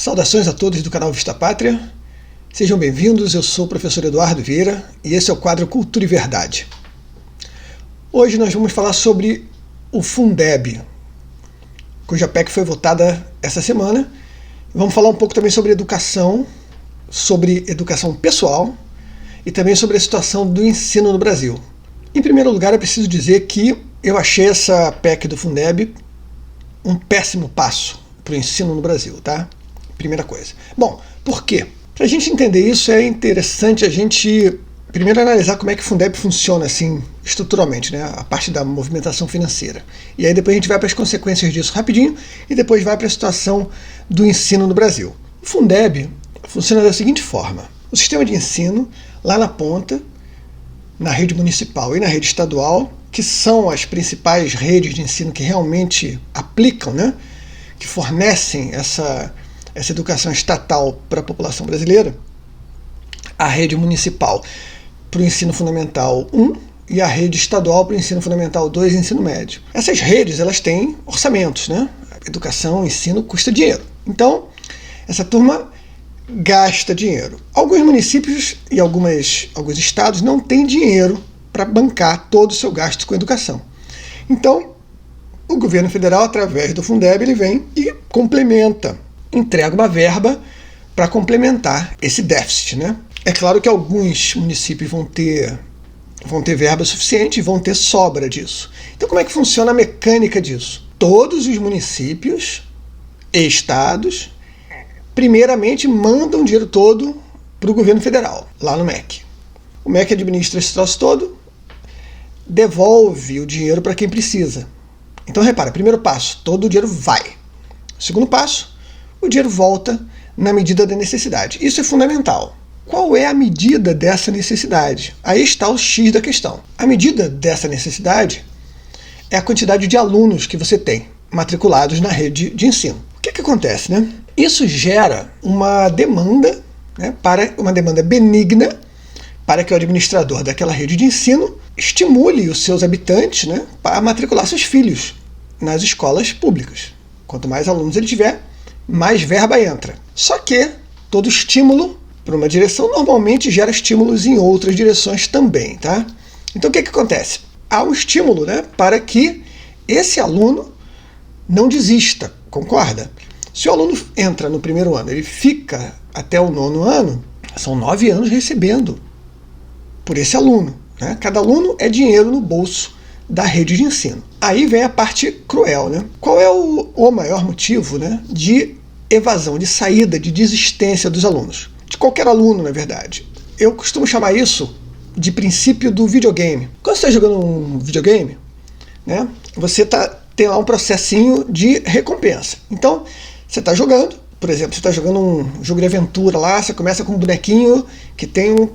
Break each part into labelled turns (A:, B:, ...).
A: Saudações a todos do canal Vista Pátria. Sejam bem-vindos, eu sou o professor Eduardo Vieira e esse é o quadro Cultura e Verdade. Hoje nós vamos falar sobre o Fundeb, cuja PEC foi votada essa semana. Vamos falar um pouco também sobre educação pessoal e também sobre a situação do ensino no Brasil. Em primeiro lugar, é preciso dizer que eu achei essa PEC do Fundeb um péssimo passo para o ensino no Brasil, tá? Primeira coisa. Bom, por quê? Para a gente entender isso, é interessante a gente primeiro analisar como é que o Fundeb funciona assim, estruturalmente, né? A parte da movimentação financeira. E aí depois a gente vai para as consequências disso rapidinho e depois vai para a situação do ensino no Brasil. O Fundeb funciona da seguinte forma. O sistema de ensino, lá na ponta, na rede municipal e na rede estadual, que são as principais redes de ensino que realmente aplicam, né? Que fornecem essa educação estatal para a população brasileira, a rede municipal para o ensino fundamental 1 e a rede estadual para o ensino fundamental 2 e ensino médio. Essas redes, elas têm orçamentos, né? Educação, ensino custa dinheiro. Então, essa turma gasta dinheiro. Alguns municípios e alguns estados não têm dinheiro para bancar todo o seu gasto com educação. Então, o governo federal, através do Fundeb, ele vem e complementa, entrega uma verba para complementar esse déficit, né? É claro que alguns municípios vão ter verba suficiente e vão ter sobra disso. Então, como é que funciona a mecânica disso? Todos os municípios e estados, primeiramente, mandam o dinheiro todo para o governo federal, lá no MEC. O MEC administra esse troço todo, devolve o dinheiro para quem precisa. Então, repara, primeiro passo, todo o dinheiro vai. Segundo passo, o dinheiro volta na medida da necessidade. Isso é fundamental. Qual é a medida dessa necessidade? Aí está o X da questão. A medida dessa necessidade é a quantidade de alunos que você tem matriculados na rede de ensino. O que acontece, né? Isso gera uma demanda, né, uma demanda benigna para que o administrador daquela rede de ensino estimule os seus habitantes, né, para matricular seus filhos nas escolas públicas. Quanto mais alunos ele tiver, mais verba entra. Só que todo estímulo para uma direção normalmente gera estímulos em outras direções também, tá? Então o que acontece? Há um estímulo, né, para que esse aluno não desista, concorda? Se o aluno entra no primeiro ano, ele fica até o 9º ano, são 9 anos recebendo por esse aluno, né? Cada aluno é dinheiro no bolso da rede de ensino. Aí vem a parte cruel, né? Qual é o maior motivo, né, de evasão, de saída, de desistência dos alunos? De qualquer aluno, na verdade. Eu costumo chamar isso de princípio do videogame. Quando você está jogando um videogame, né, você tem lá um processinho de recompensa. Então, você está jogando, por exemplo, você está jogando um jogo de aventura lá, você começa com um bonequinho que tem um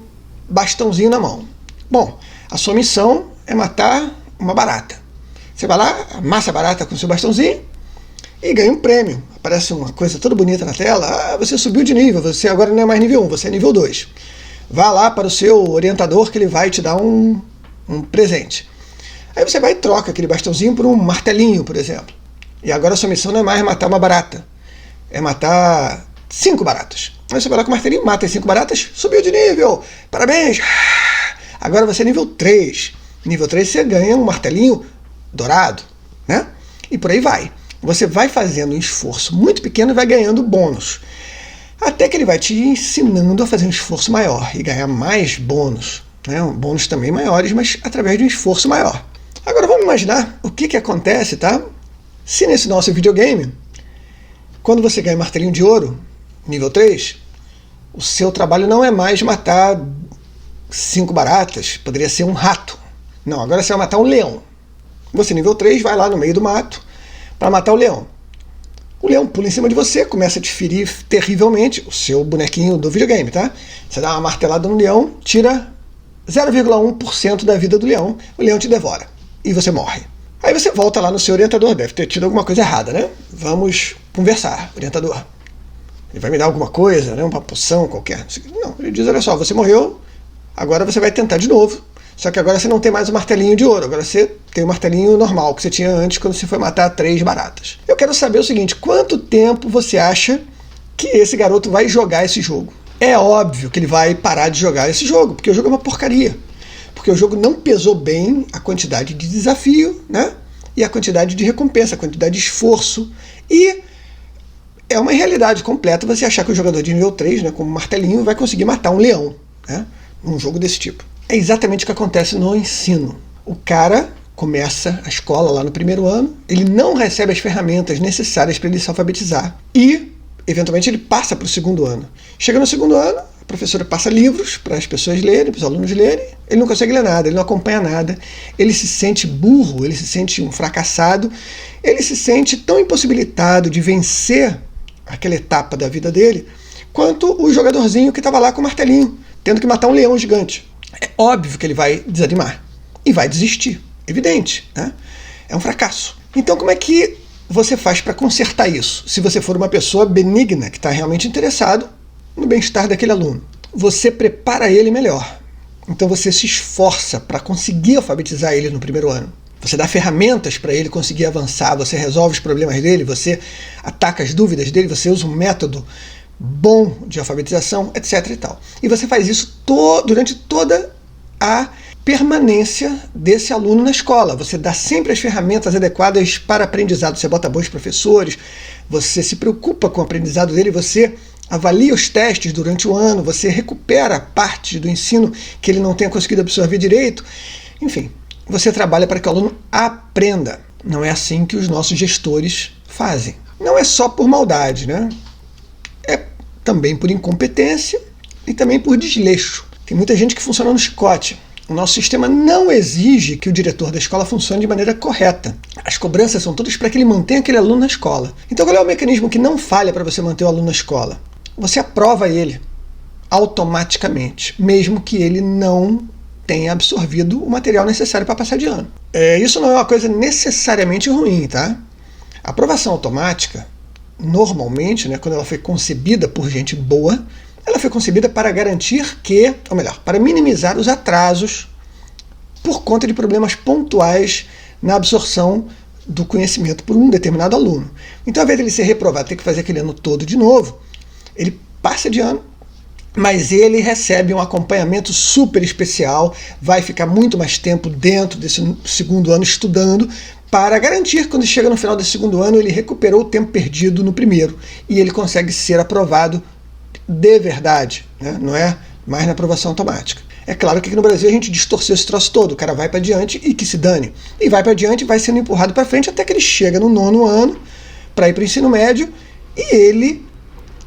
A: bastãozinho na mão. Bom, a sua missão é matar uma barata. Você vai lá, amassa a barata com o seu bastãozinho e ganha um prêmio. Aparece uma coisa toda bonita na tela. Ah, você subiu de nível, você agora não é mais nível 1, você é nível 2. Vá lá para o seu orientador que ele vai te dar um presente. Aí você vai e troca aquele bastãozinho por um martelinho, por exemplo. E agora a sua missão não é mais matar uma barata, é matar 5 baratas. Aí você vai lá com o martelinho, mata as 5 baratas, subiu de nível, parabéns! Agora você é nível 3. Nível 3 você ganha um martelinho dourado, né? E por aí vai. Você vai fazendo um esforço muito pequeno e vai ganhando bônus. Até que ele vai te ensinando a fazer um esforço maior e ganhar mais bônus, né? Bônus também maiores, mas através de um esforço maior. Agora vamos imaginar o que acontece, tá? Se nesse nosso videogame, quando você ganha martelinho de ouro, nível 3, o seu trabalho não é mais matar 5 baratas, poderia ser um rato. Não, agora você vai matar um leão. Você, nível 3, vai lá no meio do mato para matar o leão. O leão pula em cima de você, começa a te ferir terrivelmente, o seu bonequinho do videogame, tá? Você dá uma martelada no leão, tira 0,1% da vida do leão, o leão te devora e você morre. Aí você volta lá no seu orientador, deve ter tido alguma coisa errada, né? Vamos conversar, orientador. Ele vai me dar alguma coisa, né? Uma poção qualquer. Não, ele diz, olha só, você morreu, agora você vai tentar de novo. Só que agora você não tem mais o martelinho de ouro, agora você tem o martelinho normal que você tinha antes quando você foi matar 3 baratas. Eu quero saber o seguinte, quanto tempo você acha que esse garoto vai jogar esse jogo. É óbvio que ele vai parar de jogar esse jogo, porque o jogo é uma porcaria. Porque o jogo não pesou bem a quantidade de desafio, né? E a quantidade de recompensa, a quantidade de esforço. E é uma realidade completa você achar que o jogador de nível 3, né, como martelinho, vai conseguir matar um leão, né, num jogo desse tipo. É exatamente o que acontece no ensino. O cara começa a escola lá no primeiro ano, ele não recebe as ferramentas necessárias para ele se alfabetizar. E, eventualmente, ele passa para o segundo ano. Chega no segundo ano, a professora passa livros para as pessoas lerem, para os alunos lerem, ele não consegue ler nada, ele não acompanha nada, ele se sente burro, ele se sente um fracassado, ele se sente tão impossibilitado de vencer aquela etapa da vida dele, quanto o jogadorzinho que estava lá com o martelinho, tendo que matar um leão gigante. É óbvio que ele vai desanimar e vai desistir, evidente, né? É um fracasso. Então como é que você faz para consertar isso? Se você for uma pessoa benigna, que está realmente interessado no bem-estar daquele aluno, você prepara ele melhor. Então você se esforça para conseguir alfabetizar ele no primeiro ano. Você dá ferramentas para ele conseguir avançar, você resolve os problemas dele, você ataca as dúvidas dele, você usa um método bom de alfabetização, etc. e tal. E você faz isso durante toda a permanência desse aluno na escola. Você dá sempre as ferramentas adequadas para aprendizado. Você bota bons professores, você se preocupa com o aprendizado dele, você avalia os testes durante o ano, você recupera parte do ensino que ele não tenha conseguido absorver direito. Enfim, você trabalha para que o aluno aprenda. Não é assim que os nossos gestores fazem. Não é só por maldade, né? É também por incompetência e também por desleixo. Tem muita gente que funciona no chicote. O nosso sistema não exige que o diretor da escola funcione de maneira correta. As cobranças são todas para que ele mantenha aquele aluno na escola. Então qual é o mecanismo que não falha para você manter o aluno na escola? Você aprova ele automaticamente, mesmo que ele não tenha absorvido o material necessário para passar de ano. Isso não é uma coisa necessariamente ruim, tá? A aprovação automática, normalmente, né, quando ela foi concebida por gente boa, ela foi concebida para garantir que, ou melhor, para minimizar os atrasos por conta de problemas pontuais na absorção do conhecimento por um determinado aluno. Então, ao invés de ele ser reprovado, ter que fazer aquele ano todo de novo, ele passa de ano, mas ele recebe um acompanhamento super especial, vai ficar muito mais tempo dentro desse segundo ano estudando, para garantir que quando chega no final desse segundo ano ele recuperou o tempo perdido no primeiro e ele consegue ser aprovado de verdade, né? Não é mais na aprovação automática. É claro que aqui no Brasil a gente distorceu esse troço todo, o cara vai para diante e que se dane. E vai para diante e vai sendo empurrado para frente até que ele chega no 9º ano para ir para o ensino médio e ele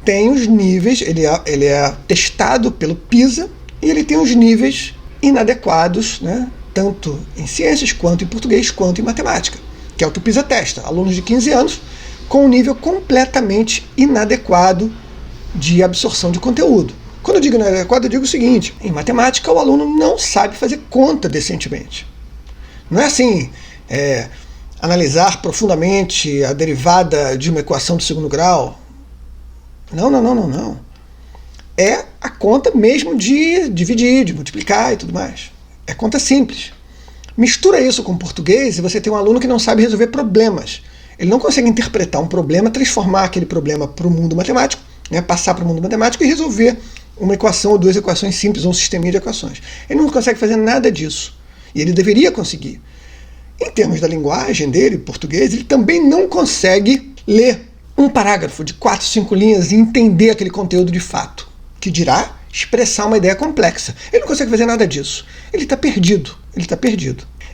A: tem os níveis, ele é testado pelo PISA e ele tem os níveis inadequados, né? Tanto em ciências, quanto em português, quanto em matemática, que é o que o PISA testa. Alunos de 15 anos com um nível completamente inadequado de absorção de conteúdo. Quando eu digo inadequado, eu digo o seguinte: em matemática o aluno não sabe fazer conta decentemente. Não é assim, analisar profundamente a derivada de uma equação do segundo grau. Não. É a conta mesmo de dividir, de multiplicar e tudo mais. É conta simples. Mistura isso com português e você tem um aluno que não sabe resolver problemas. Ele não consegue interpretar um problema, transformar aquele problema para o mundo matemático, né, passar para o mundo matemático e resolver uma equação ou duas equações simples, ou um sisteminha de equações. Ele não consegue fazer nada disso. E ele deveria conseguir. Em termos da linguagem dele, português, ele também não consegue ler um parágrafo de 4, 5 linhas e entender aquele conteúdo de fato, que dirá expressar uma ideia complexa. Ele não consegue fazer nada disso. Ele está perdido.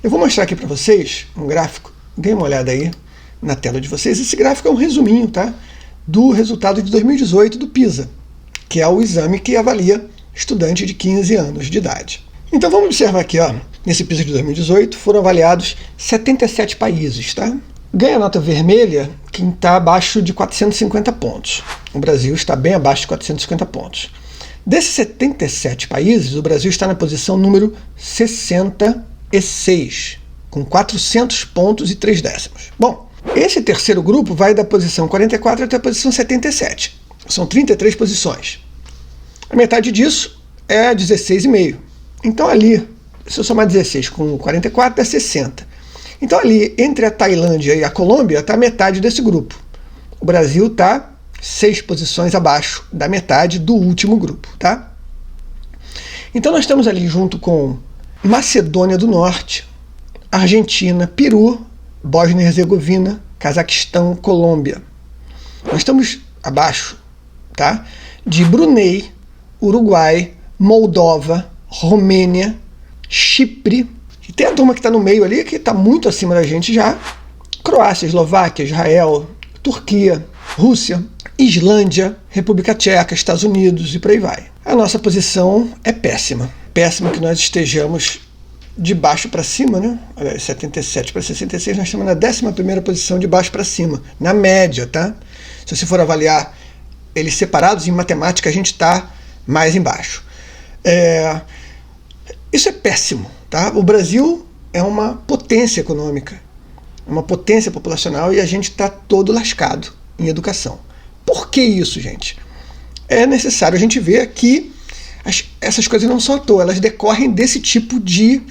A: Eu vou mostrar aqui para vocês um gráfico. Dêem uma olhada aí na tela de vocês. Esse gráfico é um resuminho, tá, do resultado de 2018 do PISA, que é o exame que avalia estudante de 15 anos de idade. Então vamos observar aqui, ó, nesse PISA de 2018 foram avaliados 77 países, tá? Ganha nota vermelha quem está abaixo de 450 pontos. O Brasil está bem abaixo de 450 pontos. Desses 77 países, o Brasil está na posição número 66, com 400 pontos e 3 décimos. Bom, esse terceiro grupo vai da posição 44 até a posição 77. São 33 posições. A metade disso é 16,5. Então ali, se eu somar 16 com 44, dá 60. Então ali, entre a Tailândia e a Colômbia, está metade desse grupo. O Brasil está 6 posições abaixo da metade do último grupo, tá? Então nós estamos ali junto com Macedônia do Norte, Argentina, Peru, Bósnia e Herzegovina, Cazaquistão, Colômbia. Nós estamos abaixo, tá, de Brunei, Uruguai, Moldova, Romênia, Chipre, e tem a turma que está no meio ali, que está muito acima da gente já, Croácia, Eslováquia, Israel, Turquia, Rússia, Islândia, República Tcheca, Estados Unidos e por aí vai. A nossa posição é péssima. Péssima que nós estejamos de baixo para cima, né? 77 para 66, nós estamos na 11ª posição de baixo para cima, na média, tá? Se você for avaliar eles separados em matemática, a gente está mais embaixo. Isso é péssimo, tá? O Brasil é uma potência econômica, uma potência populacional, e a gente está todo lascado em educação. Por que isso, gente? É necessário a gente ver que essas coisas não são à toa, elas decorrem desse tipo de,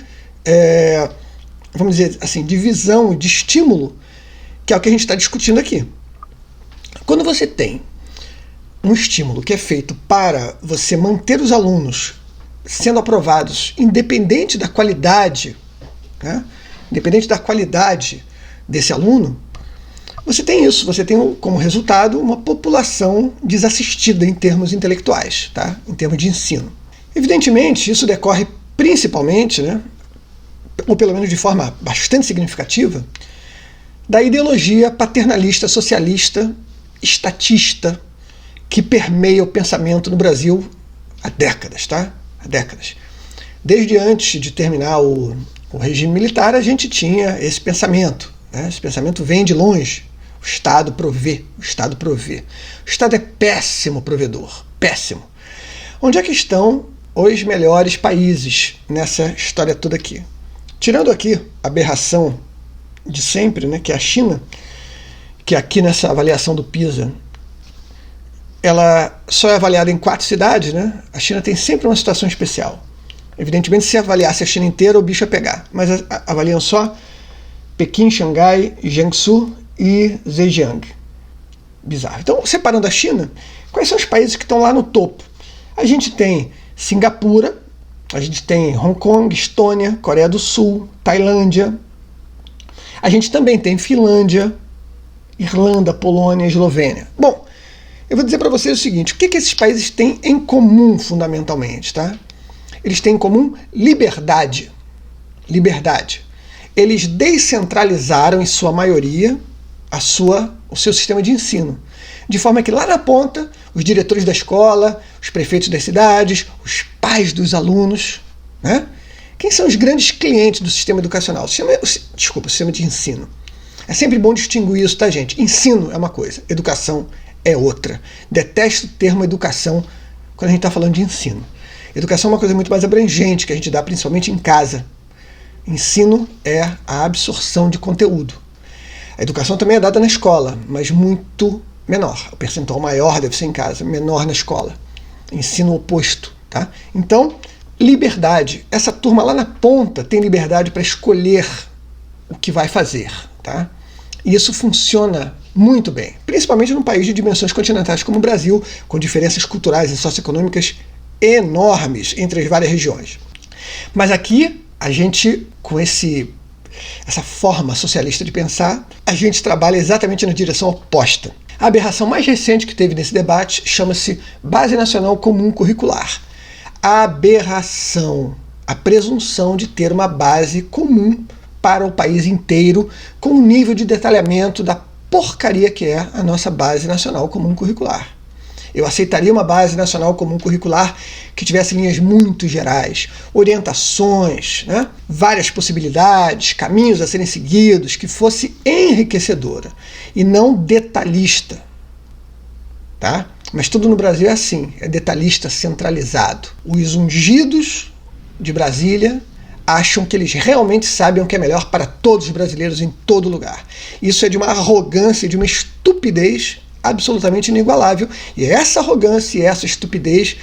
A: vamos dizer assim, de visão, de estímulo, que é o que a gente está discutindo aqui. Quando você tem um estímulo que é feito para você manter os alunos sendo aprovados, independente da qualidade, né? Independente da qualidade desse aluno, você tem isso, você tem como resultado uma população desassistida em termos intelectuais, tá? Em termos de ensino. Evidentemente, isso decorre principalmente, né, ou pelo menos de forma bastante significativa, da ideologia paternalista, socialista, estatista, que permeia o pensamento no Brasil há décadas, tá? Há décadas. Desde antes de terminar o regime militar, a gente tinha esse pensamento, né? Esse pensamento vem de longe. O Estado provê, o Estado provê. O Estado é péssimo provedor, péssimo. Onde é que estão os melhores países nessa história toda aqui? Tirando aqui a aberração de sempre, né, que é a China, que aqui nessa avaliação do PISA, ela só é avaliada em 4 cidades, né? A China tem sempre uma situação especial. Evidentemente, se avaliasse a China inteira, o bicho ia pegar. Mas avaliam só Pequim, Xangai, Jiangsu e Zhejiang. Bizarro. Então, separando a China, quais são os países que estão lá no topo? A gente tem Singapura, a gente tem Hong Kong, Estônia, Coreia do Sul, Tailândia. A gente também tem Finlândia, Irlanda, Polônia, Eslovênia. Bom, eu vou dizer para vocês o seguinte, o que esses países têm em comum fundamentalmente, tá? Eles têm em comum liberdade. Liberdade. Eles descentralizaram, em sua maioria, o seu sistema de ensino. De forma que lá na ponta, os diretores da escola, os prefeitos das cidades, os pais dos alunos, né? Quem são os grandes clientes do sistema educacional? O sistema de ensino. É sempre bom distinguir isso, tá, gente? Ensino é uma coisa, educação é outra. Detesto o termo educação quando a gente está falando de ensino. Educação é uma coisa muito mais abrangente, que a gente dá principalmente em casa. Ensino é a absorção de conteúdo. A educação também é dada na escola, mas muito menor. O percentual maior deve ser em casa, menor na escola. Ensino oposto, tá? Então, liberdade. Essa turma lá na ponta tem liberdade para escolher o que vai fazer, tá? E isso funciona muito bem, principalmente num país de dimensões continentais como o Brasil, com diferenças culturais e socioeconômicas enormes entre as várias regiões. Mas aqui, a gente, com essa forma socialista de pensar, a gente trabalha exatamente na direção oposta. A aberração mais recente que teve nesse debate chama-se Base Nacional Comum Curricular. A aberração, a presunção de ter uma base comum para o país inteiro, com um nível de detalhamento da porcaria que é a nossa Base Nacional Comum Curricular. Eu aceitaria uma Base Nacional Comum Curricular que tivesse linhas muito gerais, orientações, né? Várias possibilidades, caminhos a serem seguidos, que fosse enriquecedora e não detalhista. Tá? Mas tudo no Brasil é assim, é detalhista, centralizado. Os ungidos de Brasília acham que eles realmente sabem o que é melhor para todos os brasileiros em todo lugar. Isso é de uma arrogância, de uma estupidez absolutamente inigualável. E essa arrogância e essa estupidez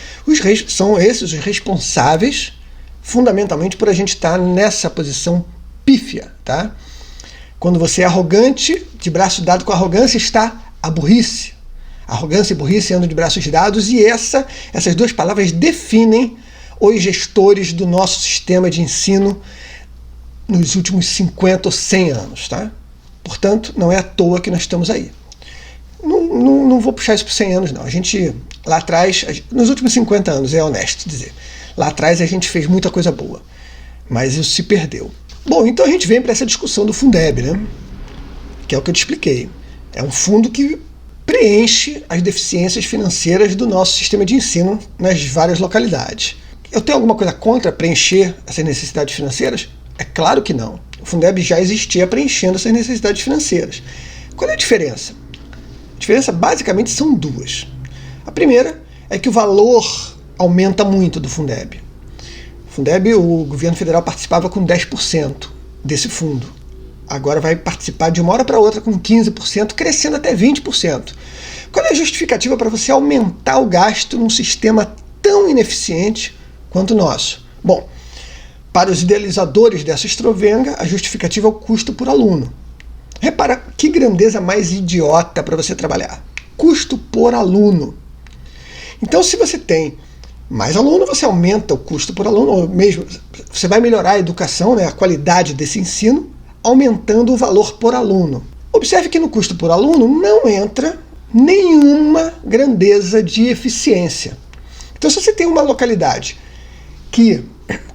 A: são esses os responsáveis, fundamentalmente, por a gente estar nessa posição pífia. Tá? Quando você é arrogante, de braço dado com a arrogância, está a burrice. Arrogância e burrice andam de braços dados, e essas duas palavras definem os gestores do nosso sistema de ensino nos últimos 50 ou 100 anos. Tá? Portanto, não é à toa que nós estamos aí. Não vou puxar isso por 100 anos, não. A gente, lá atrás, nos últimos 50 anos, é honesto dizer, lá atrás a gente fez muita coisa boa, mas isso se perdeu. Bom, então a gente vem para essa discussão do Fundeb, né? Que é o que eu te expliquei. É um fundo que preenche as deficiências financeiras do nosso sistema de ensino nas várias localidades. Eu tenho alguma coisa contra preencher essas necessidades financeiras? É claro que não. O Fundeb já existia preenchendo essas necessidades financeiras. Qual é a diferença? A diferença basicamente são duas. A primeira é que o valor aumenta muito do Fundeb. O Fundeb, o governo federal participava com 10% desse fundo. Agora vai participar de uma hora para outra com 15%, crescendo até 20%. Qual é a justificativa para você aumentar o gasto num sistema tão ineficiente quanto o nosso? Bom, para os idealizadores dessa estrovenga, a justificativa é o custo por aluno. Repara que grandeza mais idiota para você trabalhar. Custo por aluno. Então, se você tem mais aluno, você aumenta o custo por aluno, ou mesmo você vai melhorar a educação, né, a qualidade desse ensino, aumentando o valor por aluno. Observe que no custo por aluno não entra nenhuma grandeza de eficiência. Então, se você tem uma localidade que,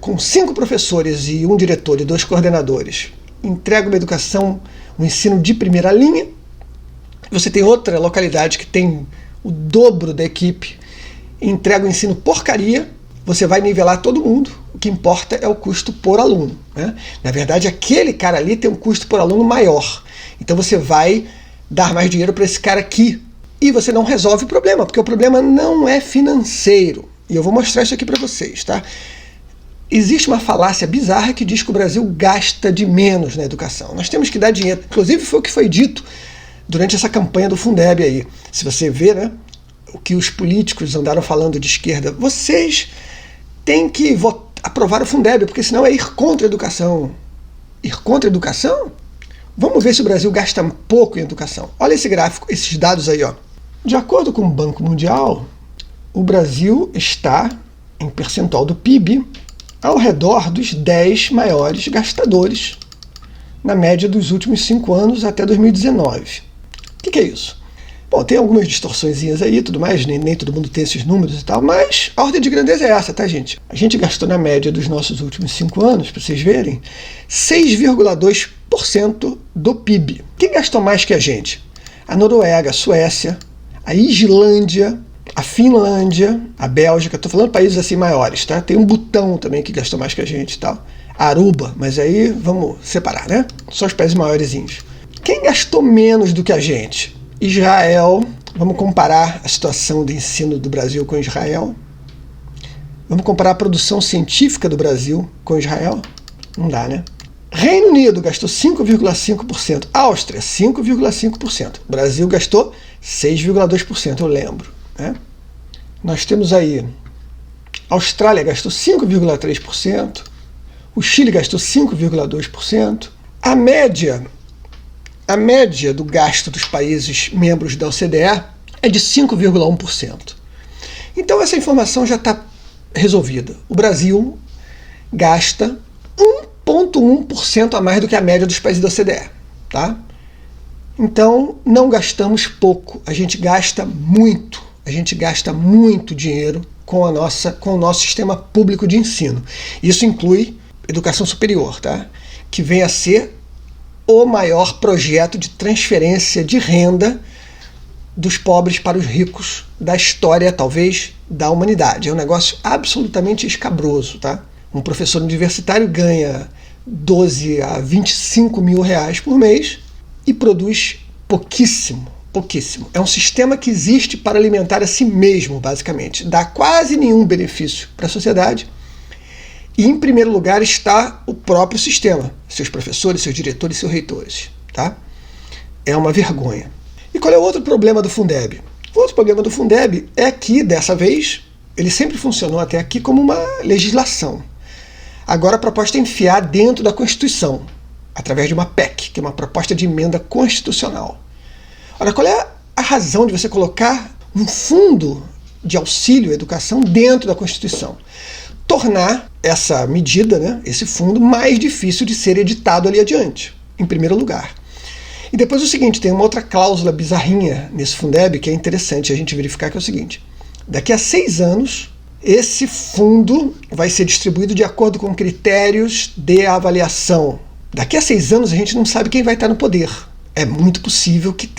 A: com 5 professores e 1 diretor e 2 coordenadores, entrega uma educação, um ensino de primeira linha, você tem outra localidade que tem o dobro da equipe e entrega um ensino porcaria, você vai nivelar todo mundo. O que importa é o custo por aluno, né? Na verdade, aquele cara ali tem um custo por aluno maior. Então você vai dar mais dinheiro para esse cara aqui. E você não resolve o problema, porque o problema não é financeiro. E eu vou mostrar isso aqui para vocês, tá? Existe uma falácia bizarra que diz que o Brasil gasta de menos na educação. Nós temos que dar dinheiro. Inclusive foi o que foi dito durante essa campanha do Fundeb aí. Se você vê, né, o que os políticos andaram falando de esquerda, vocês têm que aprovar o Fundeb, porque senão é ir contra a educação. Ir contra a educação? Vamos ver se o Brasil gasta pouco em educação. Olha esse gráfico, esses dados aí, ó. De acordo com o Banco Mundial, o Brasil está, em percentual do PIB, ao redor dos 10 maiores gastadores na média dos últimos 5 anos até 2019. O que é isso? Bom, tem algumas distorçõezinhas aí e tudo mais, nem todo mundo tem esses números e tal, mas a ordem de grandeza é essa, tá, gente? A gente gastou na média dos nossos últimos 5 anos, para vocês verem, 6,2% do PIB. Quem gastou mais que a gente? A Noruega, a Suécia, a Islândia, a Finlândia, a Bélgica, estou falando países assim maiores, tá? Tem um Butão também que gastou mais que a gente e tal. Aruba, mas aí vamos separar, né? Só os países maiorzinhos. Quem gastou menos do que a gente? Israel. Vamos comparar a situação do ensino do Brasil com Israel. Vamos comparar a produção científica do Brasil com Israel? Não dá, né? Reino Unido gastou 5,5%. Áustria, 5,5%. O Brasil gastou 6,2%, eu lembro. Né? Nós temos aí a Austrália gastou 5,3%, o Chile gastou 5,2%. A média do gasto dos países membros da OCDE é de 5,1%. Então essa informação já está resolvida. O Brasil gasta 1,1% a mais do que a média dos países da OCDE. Tá? Então não gastamos pouco, a gente gasta muito. A gente gasta muito dinheiro com o nosso sistema público de ensino. Isso inclui educação superior, tá? Que vem a ser o maior projeto de transferência de renda dos pobres para os ricos da história, talvez, da humanidade. É um negócio absolutamente escabroso, tá? Um professor universitário ganha 12 a 25 mil reais por mês e produz pouquíssimo. É um sistema que existe para alimentar a si mesmo, basicamente. Dá quase nenhum benefício para a sociedade. E, em primeiro lugar, está o próprio sistema. Seus professores, seus diretores, seus reitores. Tá? É uma vergonha. E qual é o outro problema do Fundeb? O outro problema do Fundeb é que, dessa vez, ele sempre funcionou até aqui como uma legislação. Agora a proposta é enfiar dentro da Constituição, através de uma PEC, que é uma proposta de emenda constitucional. Olha, qual é a razão de você colocar um fundo de auxílio à educação dentro da Constituição. Tornar essa medida, né, esse fundo, mais difícil de ser editado ali adiante, em primeiro lugar. E depois o seguinte, tem uma outra cláusula bizarrinha nesse Fundeb que é interessante a gente verificar, que é o seguinte: daqui a 6 anos, esse fundo vai ser distribuído de acordo com critérios de avaliação. Daqui a 6 anos a gente não sabe quem vai estar no poder. É muito possível que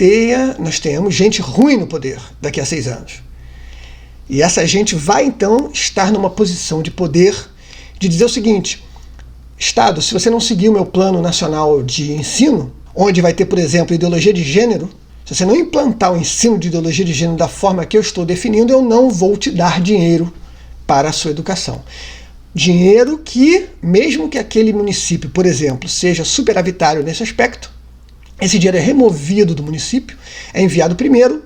A: nós tenhamos gente ruim no poder daqui a 6 anos. E essa gente vai então estar numa posição de poder de dizer o seguinte: Estado, se você não seguir o meu plano nacional de ensino, onde vai ter, por exemplo, ideologia de gênero, se você não implantar o ensino de ideologia de gênero da forma que eu estou definindo, eu não vou te dar dinheiro para a sua educação. Dinheiro que, mesmo que aquele município, por exemplo, seja superavitário nesse aspecto, esse dinheiro é removido do município, é enviado primeiro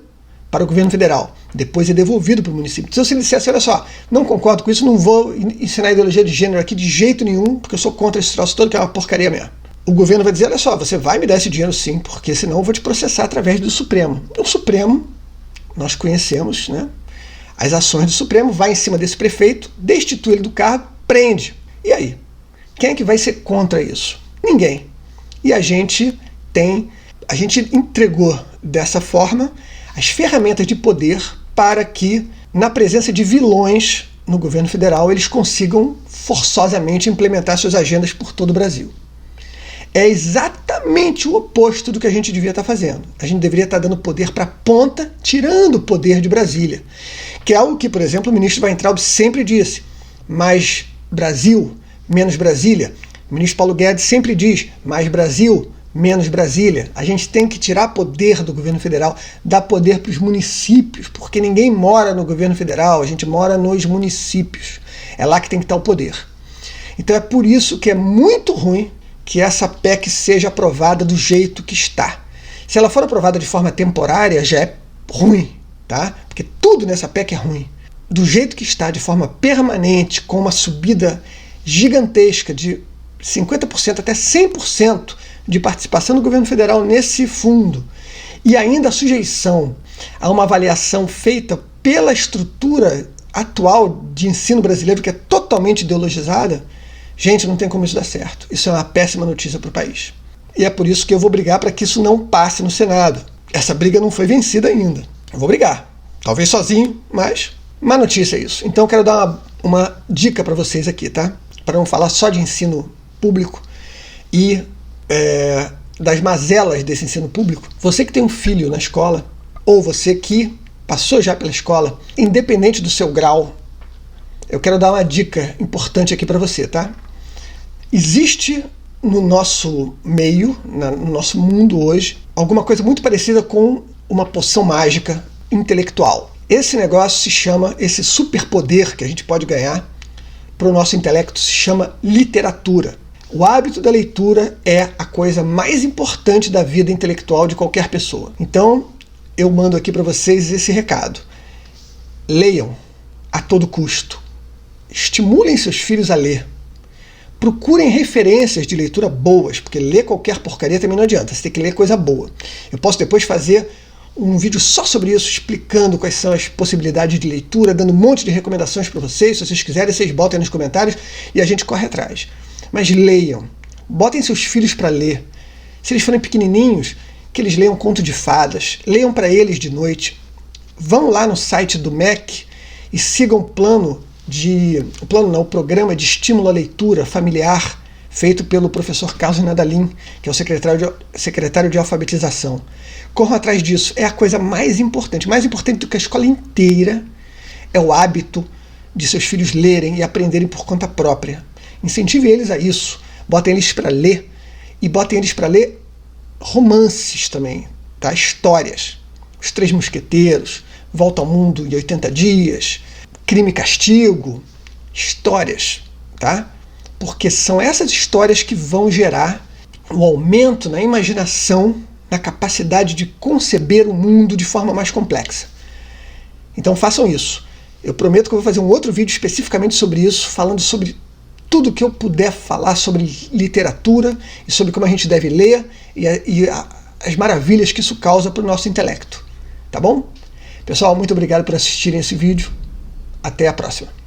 A: para o governo federal, depois é devolvido para o município. Se você dissesse, olha só, não concordo com isso, não vou ensinar ideologia de gênero aqui de jeito nenhum, porque eu sou contra esse troço todo, que é uma porcaria mesmo. O governo vai dizer, olha só, você vai me dar esse dinheiro sim, porque senão eu vou te processar através do Supremo. O Supremo, nós conhecemos, né? As ações do Supremo, vai em cima desse prefeito, destitui ele do cargo, prende. E aí? Quem é que vai ser contra isso? Ninguém. E a gente entregou dessa forma as ferramentas de poder para que, na presença de vilões no governo federal, eles consigam forçosamente implementar suas agendas por todo o Brasil. É exatamente o oposto do que a gente devia estar fazendo. A gente deveria estar dando poder para a ponta, tirando o poder de Brasília. Que é algo que, por exemplo, o ministro Weintraub sempre disse: mais Brasil, menos Brasília. O ministro Paulo Guedes sempre diz: mais Brasil, menos Brasília. A gente tem que tirar poder do governo federal, dar poder para os municípios, porque ninguém mora no governo federal, a gente mora nos municípios. É lá que tem que estar o poder. Então é por isso que é muito ruim que essa PEC seja aprovada do jeito que está. Se ela for aprovada de forma temporária, já é ruim, tá? Porque tudo nessa PEC é ruim. Do jeito que está, de forma permanente, com uma subida gigantesca de 50% até 100% de participação do governo federal nesse fundo, e ainda a sujeição a uma avaliação feita pela estrutura atual de ensino brasileiro, que é totalmente ideologizada, gente, não tem como isso dar certo. Isso é uma péssima notícia para o país. E é por isso que eu vou brigar para que isso não passe no Senado. Essa briga não foi vencida ainda. Eu vou brigar. Talvez sozinho, mas má notícia é isso. Então eu quero dar uma dica para vocês aqui, tá? Para não falar só de ensino público e das mazelas desse ensino público. Você que tem um filho na escola, ou você que passou já pela escola, independente do seu grau, eu quero dar uma dica importante aqui para você, tá? Existe no nosso meio, no nosso mundo hoje, alguma coisa muito parecida com uma poção mágica intelectual. Esse negócio se chama, esse superpoder que a gente pode ganhar para o nosso intelecto, se chama literatura. O hábito da leitura é a coisa mais importante da vida intelectual de qualquer pessoa. Então, eu mando aqui para vocês esse recado. Leiam a todo custo. Estimulem seus filhos a ler. Procurem referências de leitura boas, porque ler qualquer porcaria também não adianta, você tem que ler coisa boa. Eu posso depois fazer um vídeo só sobre isso, explicando quais são as possibilidades de leitura, dando um monte de recomendações para vocês. Se vocês quiserem, vocês botem nos comentários e a gente corre atrás. Mas leiam, botem seus filhos para ler. Se eles forem pequenininhos, que eles leiam conto de fadas, leiam para eles de noite. Vão lá no site do MEC e sigam o programa de estímulo à leitura familiar feito pelo professor Carlos Nadalim, que é o secretário de alfabetização. Corram atrás disso, é a coisa mais importante do que a escola inteira, é o hábito de seus filhos lerem e aprenderem por conta própria. Incentive eles a isso, botem eles para ler, e botem eles para ler romances também, tá? Histórias. Os Três Mosqueteiros, Volta ao Mundo em 80 Dias, Crime e Castigo, histórias, tá? Porque são essas histórias que vão gerar um aumento na imaginação, na capacidade de conceber o mundo de forma mais complexa. Então façam isso. Eu prometo que eu vou fazer um outro vídeo especificamente sobre isso, falando sobre tudo que eu puder falar sobre literatura e sobre como a gente deve ler e as maravilhas que isso causa para o nosso intelecto. tá bom? Pessoal, muito obrigado por assistirem esse vídeo. Até a próxima.